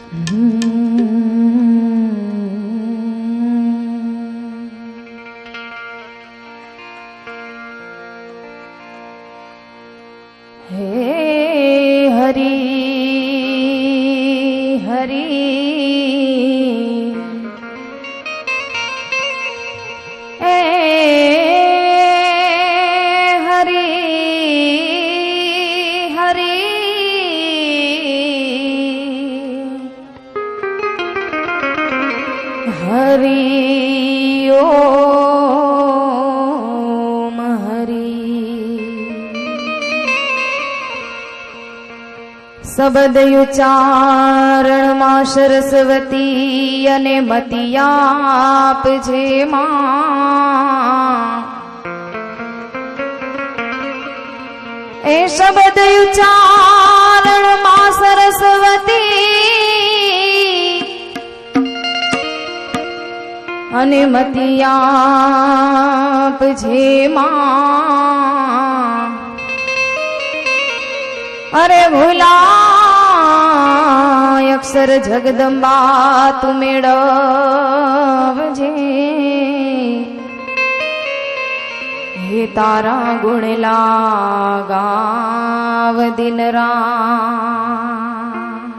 हरि ओम हरि। शब्द उच्चारण मां सरस्वती अने मति आपजे मां। ए शब्द उच्चारण मां सरस्वती अने मति आपजे मां। अरे भूला अक्षर जगदंबा तू मेळवजे। हे तारा गुण लागाव दिन रात।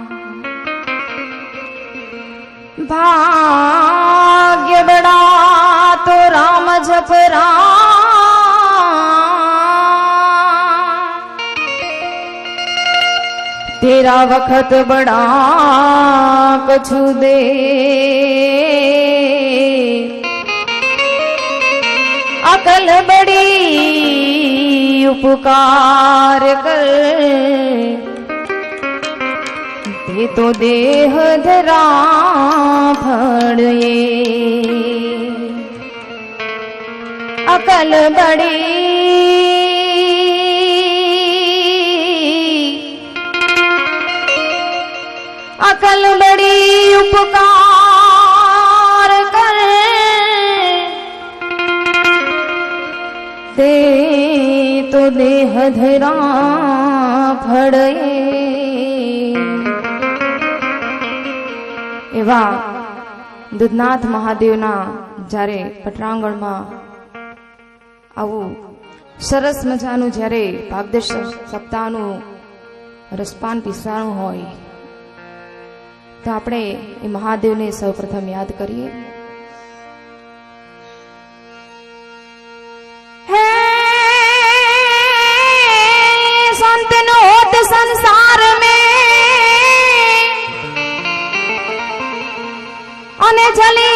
भाग्य बड़ा तो राम जप तेरा वक्त बड़ा कछु दे। अकल बड़ी उपकार कर ते तो देह धरा फड़े। अकल बड़ी अकल बड़ी उपकार कर ते तो देह धरा फड़े। एवा દૂધનાથ મહાદેવના જ્યારે પટરાંગણમાં આવું સરસ મજાનું જ્યારે ભાગદશ સપ્તાહનું રસપાન પીસાણું હોય તો આપણે એ મહાદેવને સૌપ્રથમ યાદ કરીએ। હે સંતનો હોત સંસાર में अने जली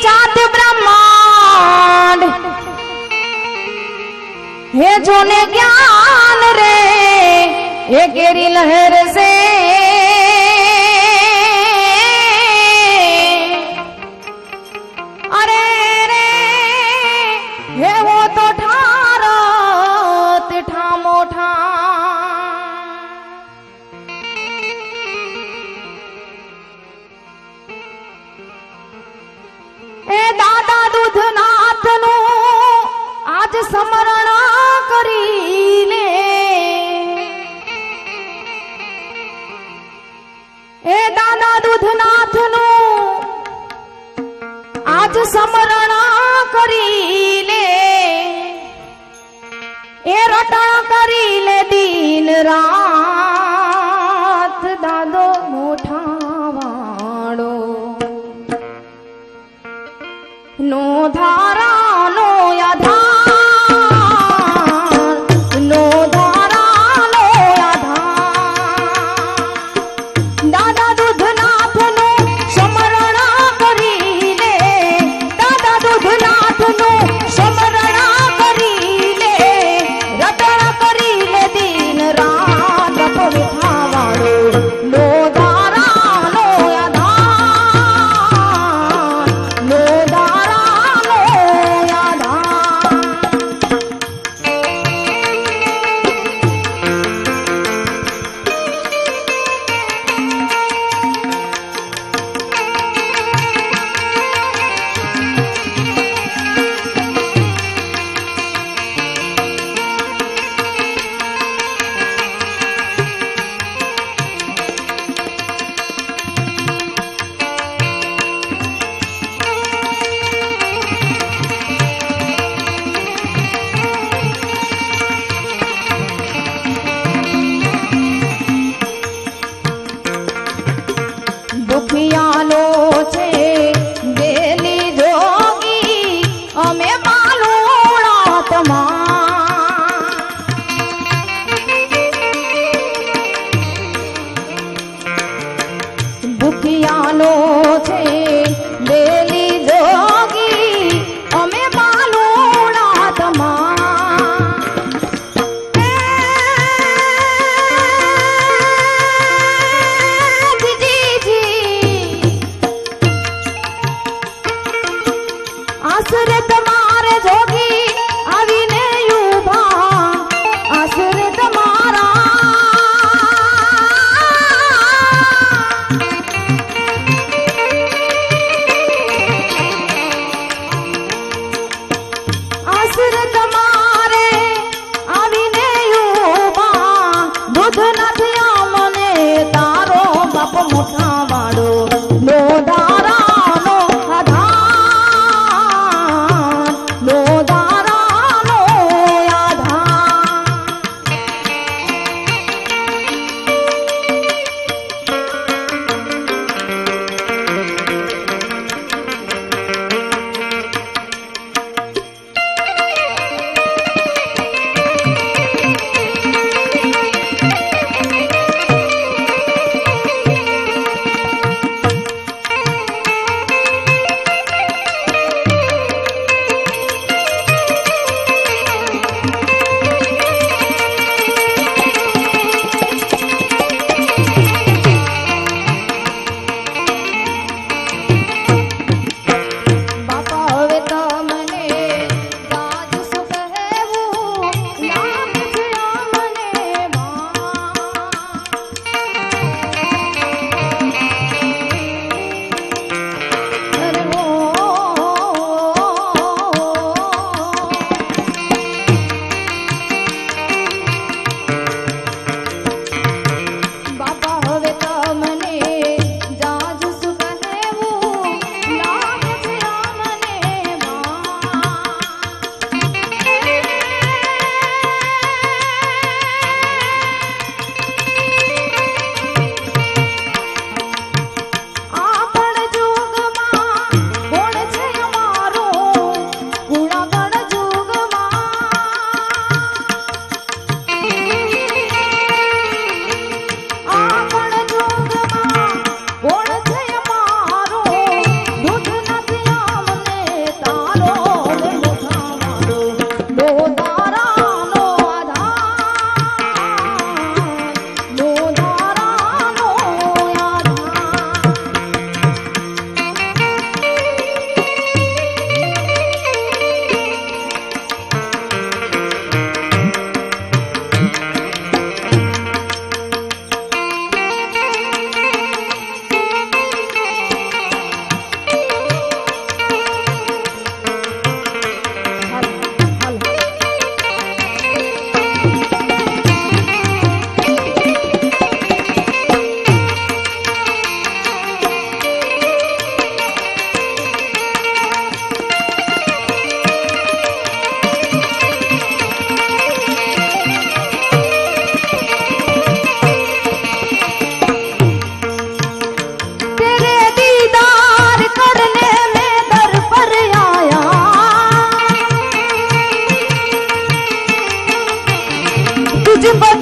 जात ब्रह्मांड। हे जोने ज्ञान रे हे केरी लहर से अरे रे हे वो तो ठारत ठामो ठा। ए दादा दूधनाथ नु आज समरण करी ले। ए दादा दूधनाथ नु आज समरण करी ले। ए रटण करी ले दिन रात दादो मोठा वाड़ो। नो धारा नो आधार नो धारा नो आधार। दादा दूधनाथ नो समरण करी ले। दादा दूधनाथ नो समरण करी ले। रटण करी ले दिन रात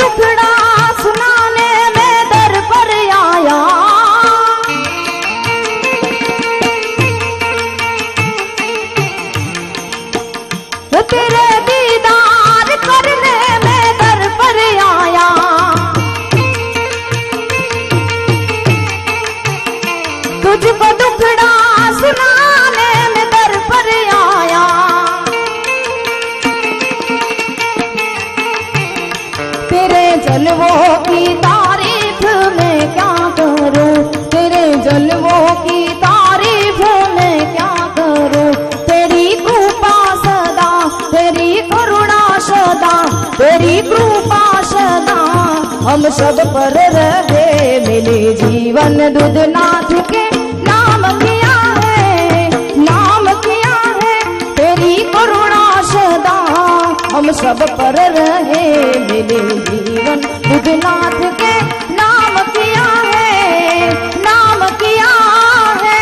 दुखड़ा सुनाने में दर पर आया। तेरे दीदार करने में दर पर आया। तुझको दुखड़ा सुनाने में दर पर आया। तेरे जलवों की तारीफ में क्या करूं, तेरे जलवों की तारीफ में क्या करूं। तेरी कृपा सदा, तेरी करुणा सदा, तेरी कृपा सदा हम सब पर रहे। मिले जीवन दूधनाथ के नाम किया है, नाम किया है। तेरी करुणा सदा हम सब पर रहे। मिले जीवन दूधनाथ के नाम किया है, नाम किया है।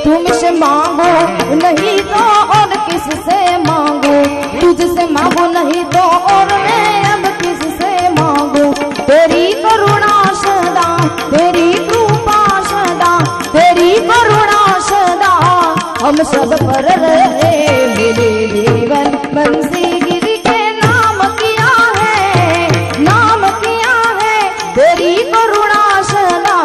तुमसे मांगो नहीं तो और किससे मांगो, तुझसे मांगो नहीं तो और मैं अब किससे मांगो। तेरी करुणा सदा, तेरी कृपा सदा, तेरी करुणा सदा हम सब पर रहे। मेरे जीवन बंसी गिरी के नाम किया है, नाम किया है। तेरी करुणा सदा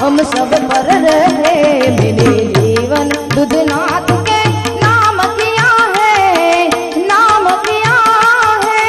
हम सब पर रहे। मेरे जीवन दूधनाथ के नाम किया है, नाम किया है।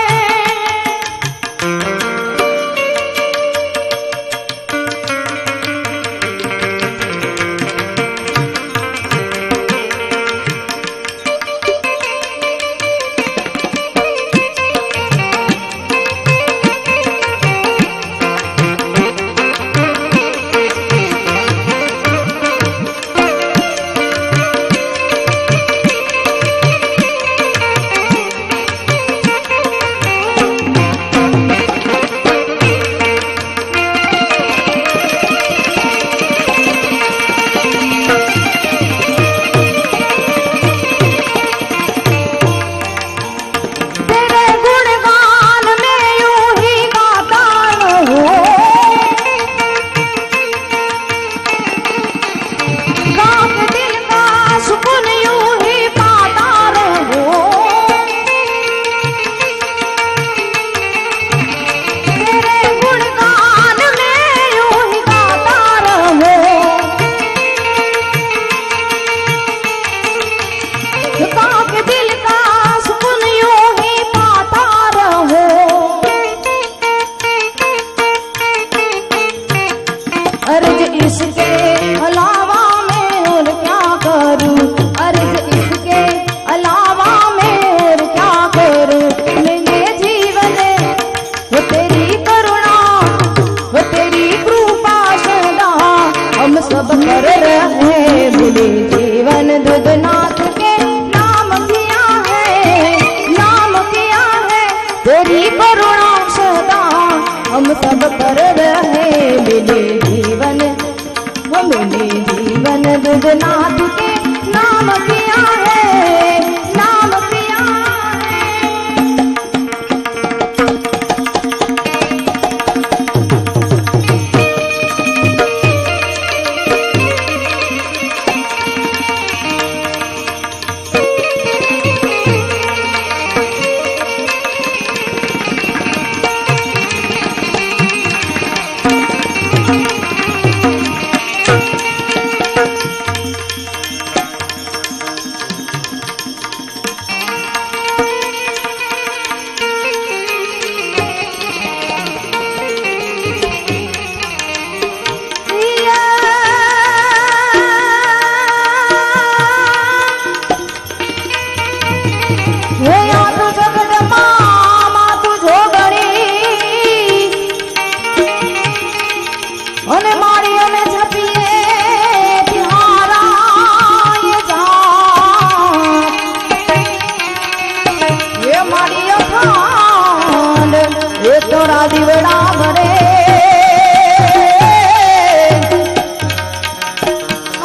દીવડા ભરે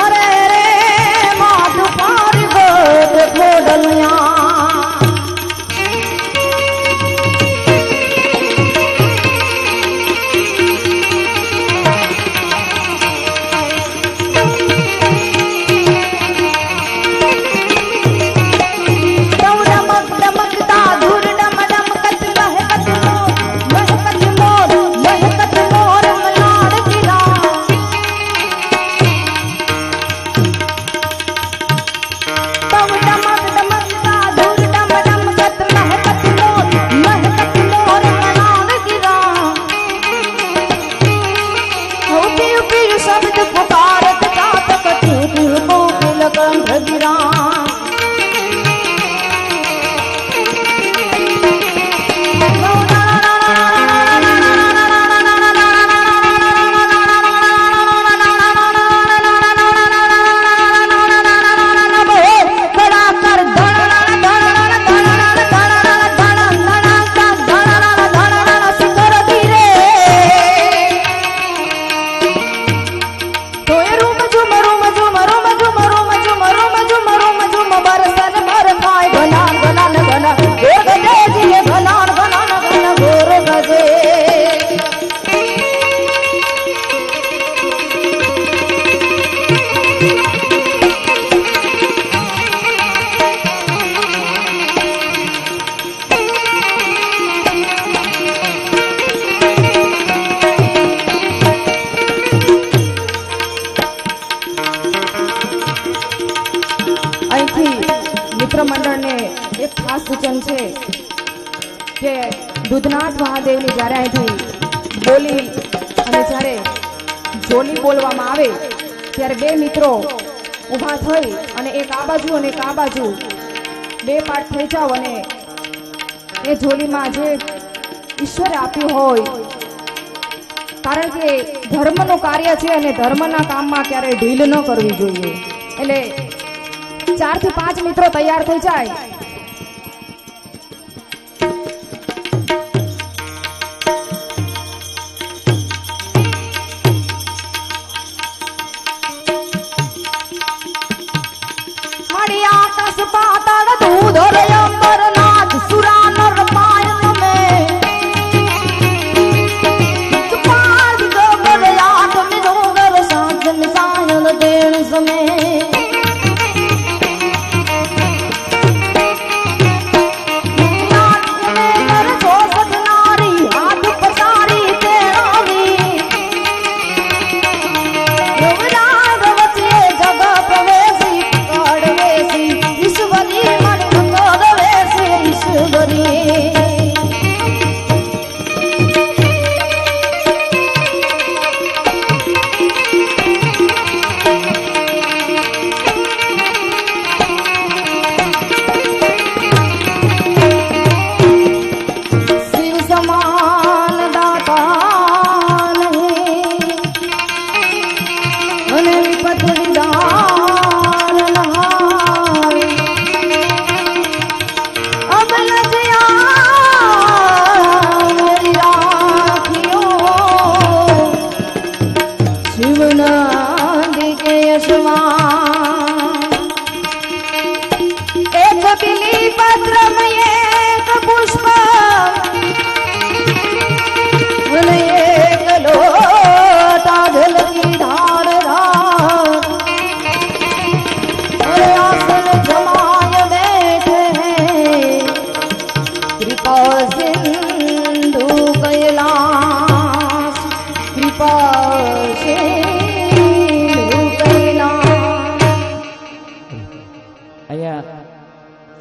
અરે રે માથું પાડી ગોત ખોડલિયા સૂચન છે કે દૂધનાથ મહાદેવની જ્યારે અહીંથી બોલી અને જ્યારે જોલી બોલવામાં આવે ત્યારે બે મિત્રો ઊભા થઈ અને એક આ બાજુ અને એક આ બાજુ બે પાઠ થઈ જાવ અને એ જોલીમાં જે ઈશ્વરે આપ્યું હોય, કારણ કે ધર્મનું કાર્ય છે અને ધર્મના કામમાં ક્યારેય ઢીલ ન કરવી જોઈએ. એટલે 4 થી 5 મિત્રો તૈયાર થઈ જાય.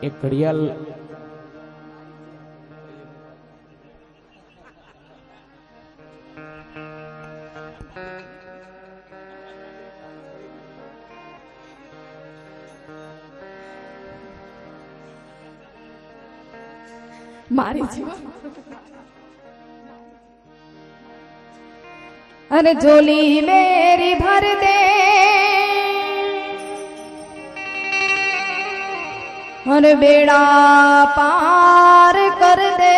एक घड़ियाल मारी अरे जोली मेरी भर दे अरे बेड़ा पार कर दे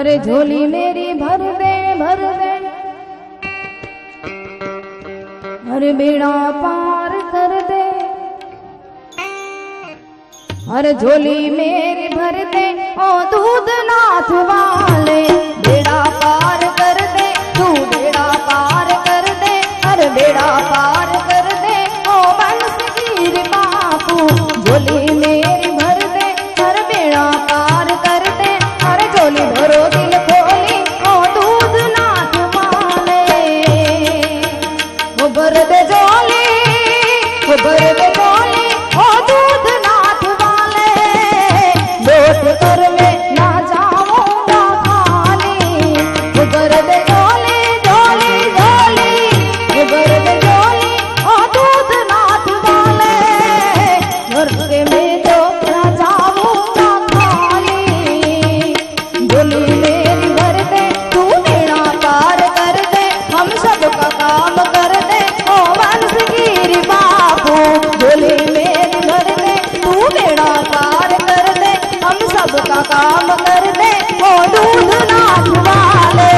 अरे झोली मेरी भर दे भर दे, अरे बेड़ा पार कर दे। अरे झोली मेरी भर दे ओ दूध नाथ वाले, बेड़ा पार कर दे तू बेड़ा पार कर दे। अरे बेड़ा पार कर दे ओ बंसगीर बापू, झोली मेरी भर दे अरे बेड़ा पार कर दे। अरे झोली भरो दिल खोली ओ दूध नाथ वाले, वो भर दे झोली, वो भर दे झोली ओ दूध नाथ वाले। लोट कर मैं ना जाऊंगा खाली, वो भर दे झोली झोली झोली, वो भर दे झोली ओ दूध नाथ वाले। घर के मैं तो ना जाऊंगा खाली, झोली मेरी भर दे तू बेड़ा पार कर दे। हम सबका काम कर दे ओ बंसगीर बापू, झोली मेरी भर दे तू बेड़ा पार कर दे। हम सबका काम कर दे ओ दूध नाथ वाले।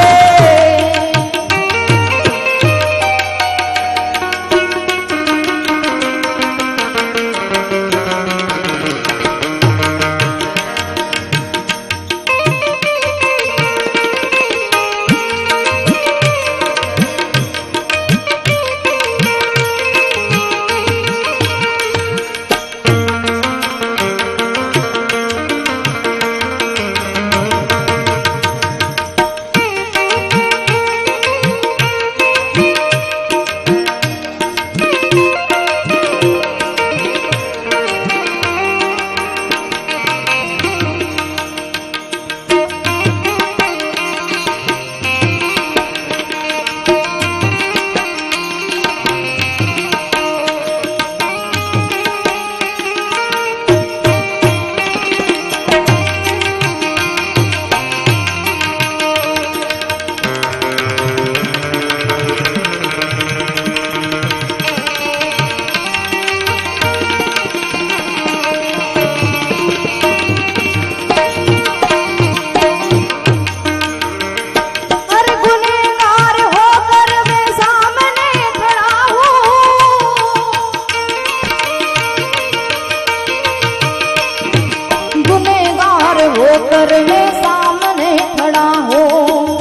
होकर मैं सामने खड़ा हूँ,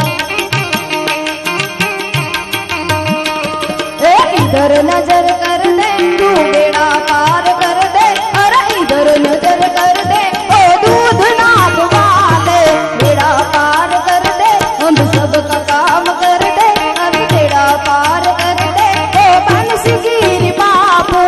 इधर नजर कर दे तू बेड़ा पार कर दे। अरे इधर नजर कर दे ओ दूध नाथ वाले, बेड़ा पार कर दे हम सबका काम कर दे। अरे बेड़ा पार कर दे ओ बंसगीर बापू।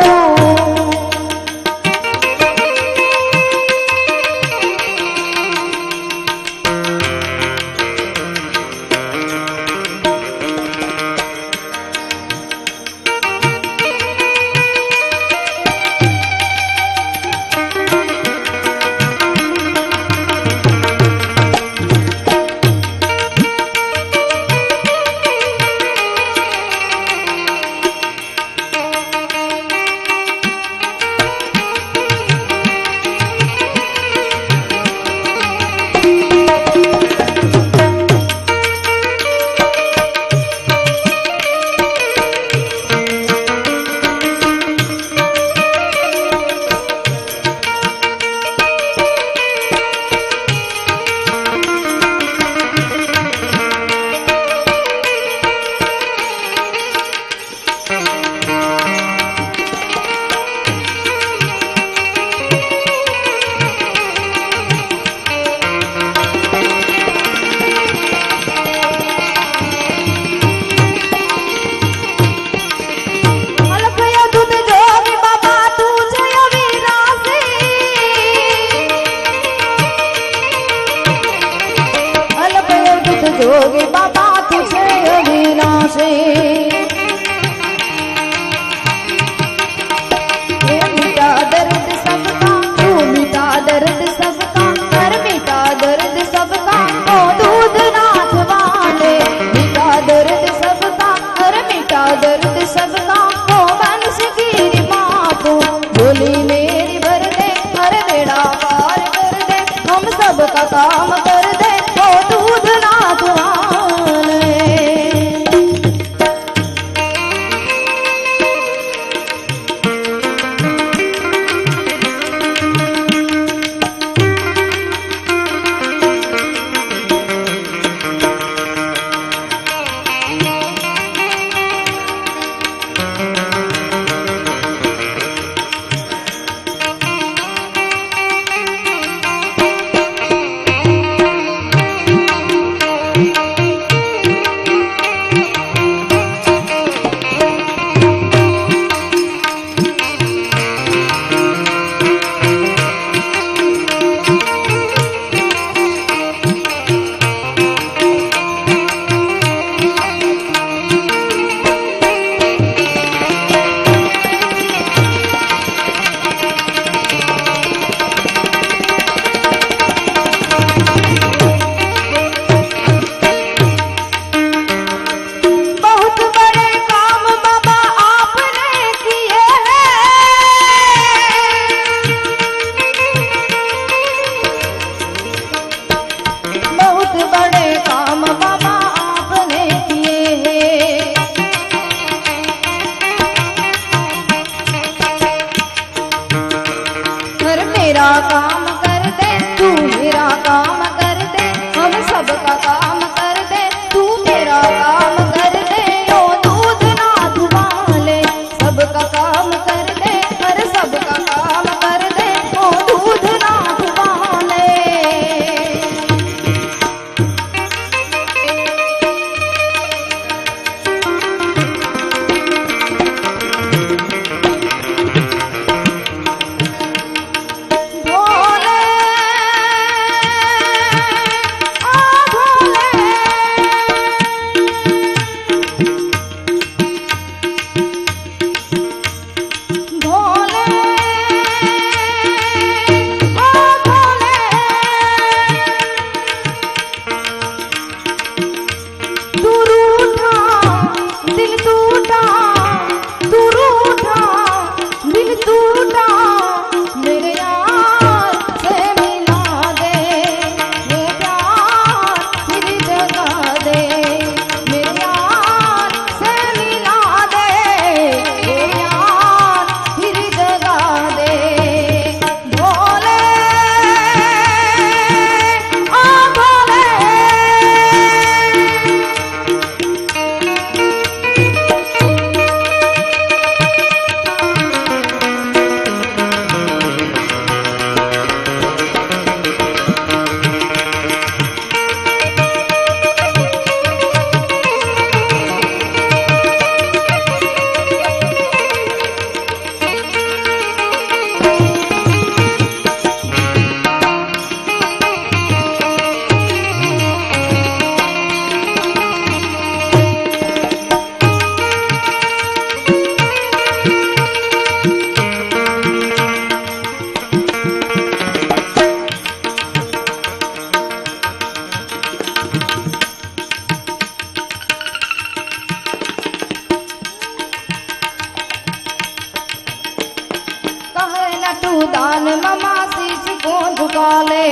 दान मामा शीश को झुका ले।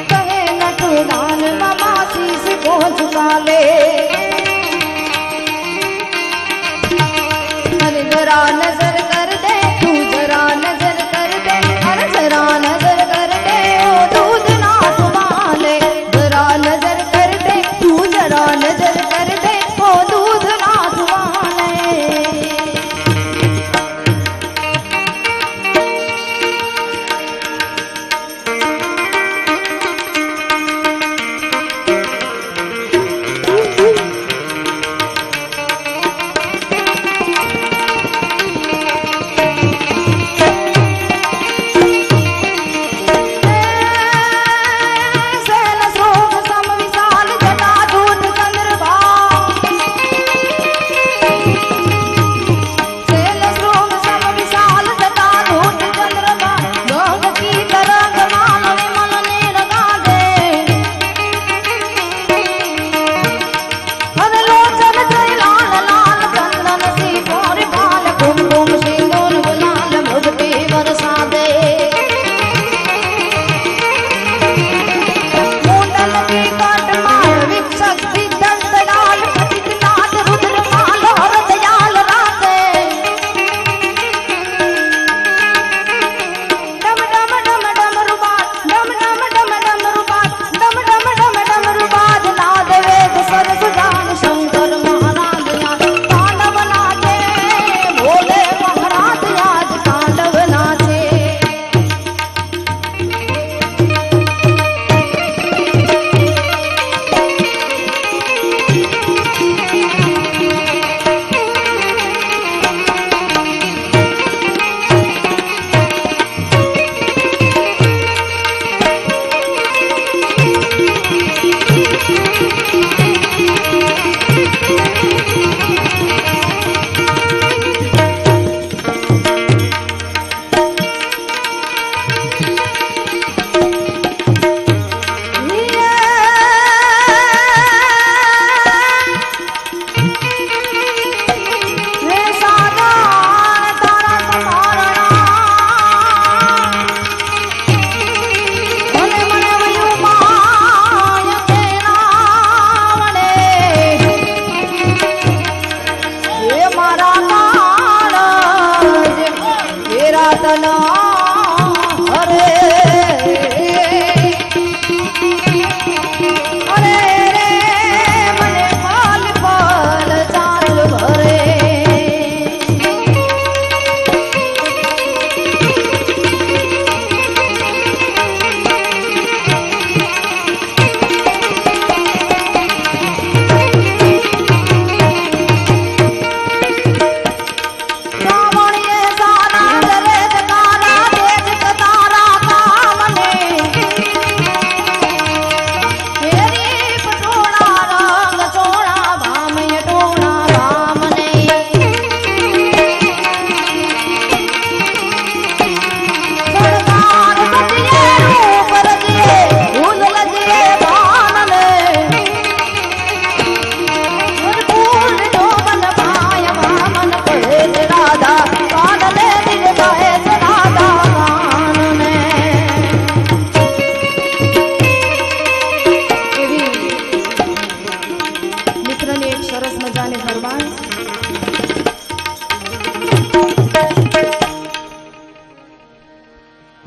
कहे नटू दान मामा शीश को झुका ले। अरे जरा नजर कर दे तू, जरा नजर कर दे, अरे जरा नजर कर दे ओ दूध ना संभाले। जरा नजर कर दे तू, जरा नजर कर दे ओ दूध ना संभाले।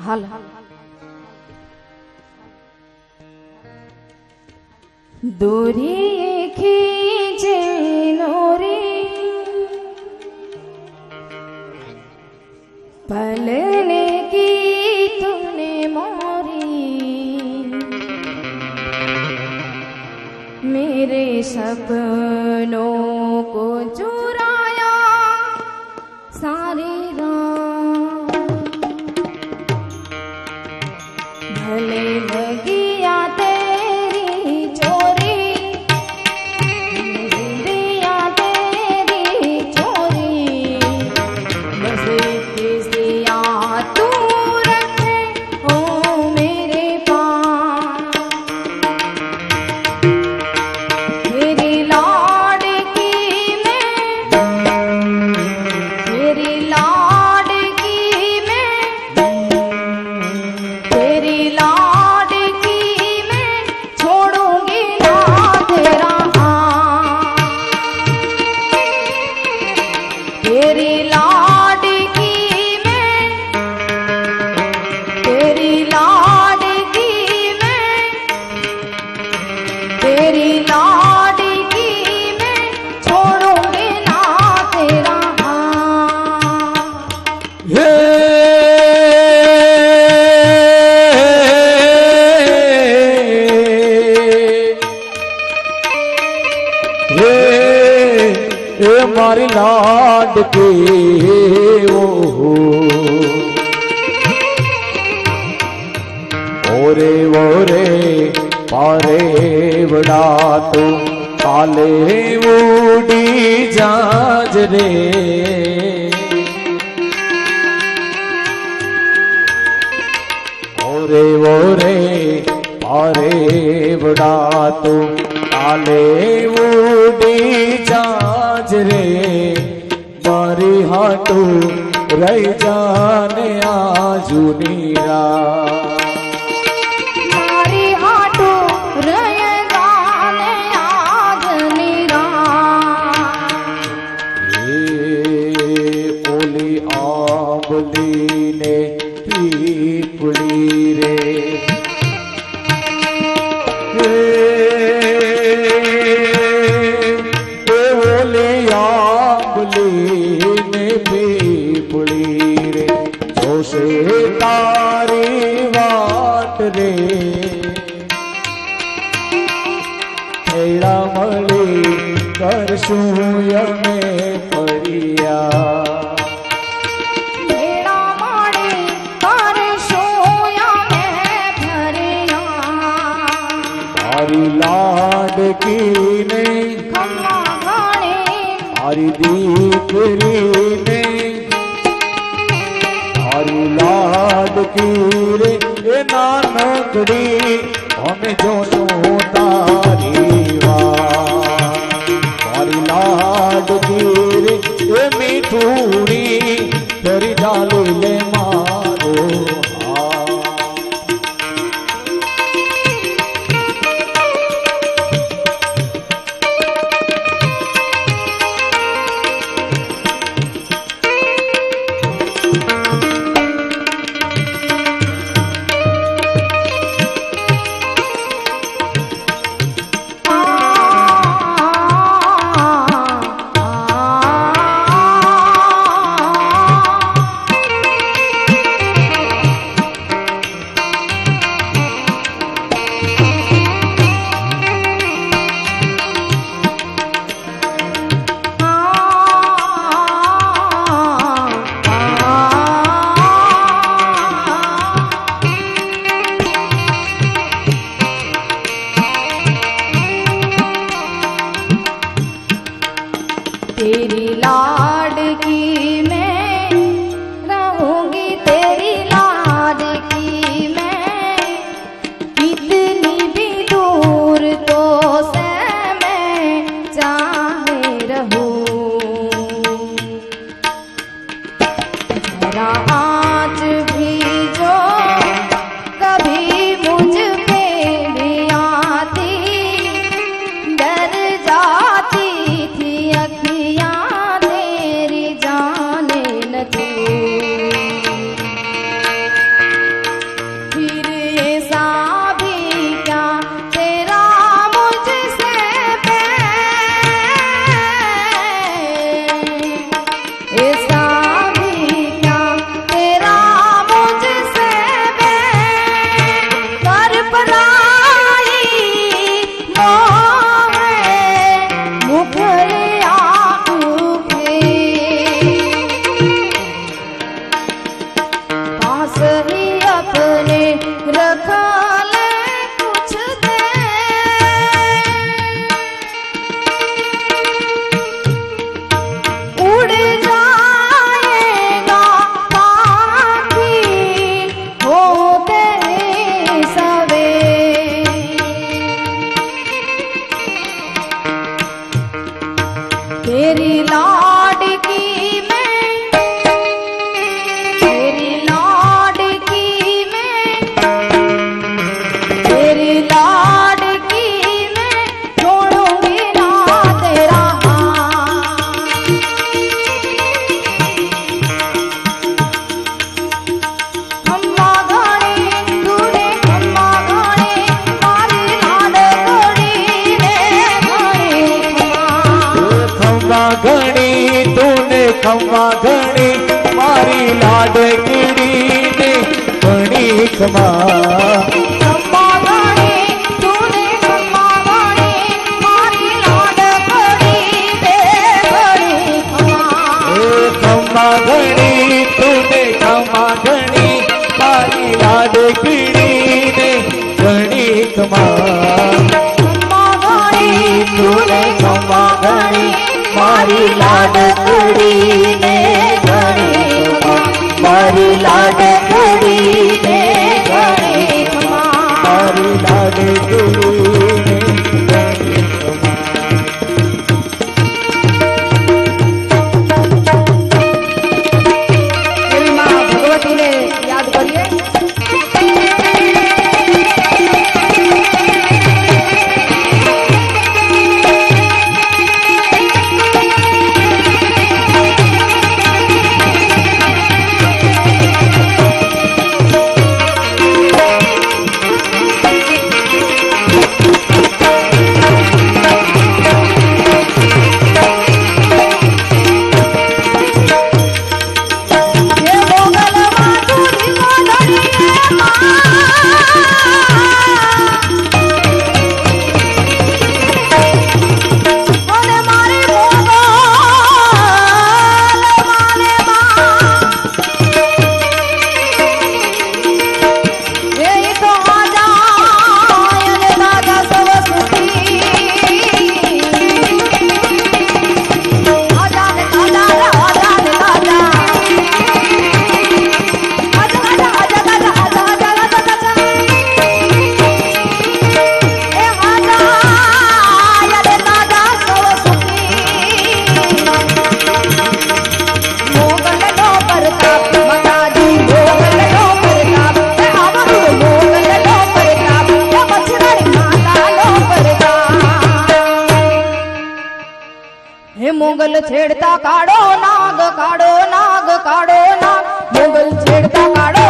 हाल दूरी खींचे नोरी पलने की तूने मोरी मेरे सपनों को चुराया सारी रात भले लगिया तेरी चोरी એ મારી લાડકી ઓહો ઓરે ઓરે પારે વડા તો કાલે ઉડી જાજ રે ઓરે ઓરે પારે વડા તો કાલે ઉડી જાજ રે મારી હાટુ રહી જાને આજુની રાત મારી હાટુ રહી જાને આજની રાત એ ઓલી આંબલી ને પીપળી રે ઓલી આંબલી ને પીપળી રે જોશે તારી વાટ રે ખેડા મળી કરશું અમે ફરિયા ભેળા મળી કરશું અમે ફરિયા મારી લાડકીને ખમ્મા ઘણી મારી દીકરીને મારી લાડકી રે એ નાનકડી અમે જોશું તારી વાત મારી લાડકી રે એ મીઠુડી ફરી ચાલુ લે મારો હાથ तेरी लाडकी मैं रहूंगी तेरी लाडकी मैं कितनी भी दूर तो से मैं चाहे रहूं जरा आँच भी जो कभी मुझ पे भी आती डर जाती थी अखियाँ तेरी जाने न तू फिर ऐसा भी क्या तेरा मुझसे प्यार ऐसा भी क्या तेरा मुझसे प्यार कर पराई मोह मुखरे पास ही अपने रख ले कुछ दे उड़ जाएगा पाखी होते सवे तेरी लाडकी मैं तेरी लाडकी मैं तेरी लाडकी मैं छोड़ूंगी ना तेरा हाथ खम्मा घड़ी तूने खम्मा घड़ी मारी लाडकड़ी ने खम्मा घणी तूने खम्मा घणी मारी लाडकीड़ी ने घणी खमा खम्मा घड़ी तूने खम्मा घड़ी मारी लाडकड़ी ने हे मोगल छेड़ता काड़ो नाग, काड़ो नाग, काड़ो नाग, मोगल छेड़ता काड़ो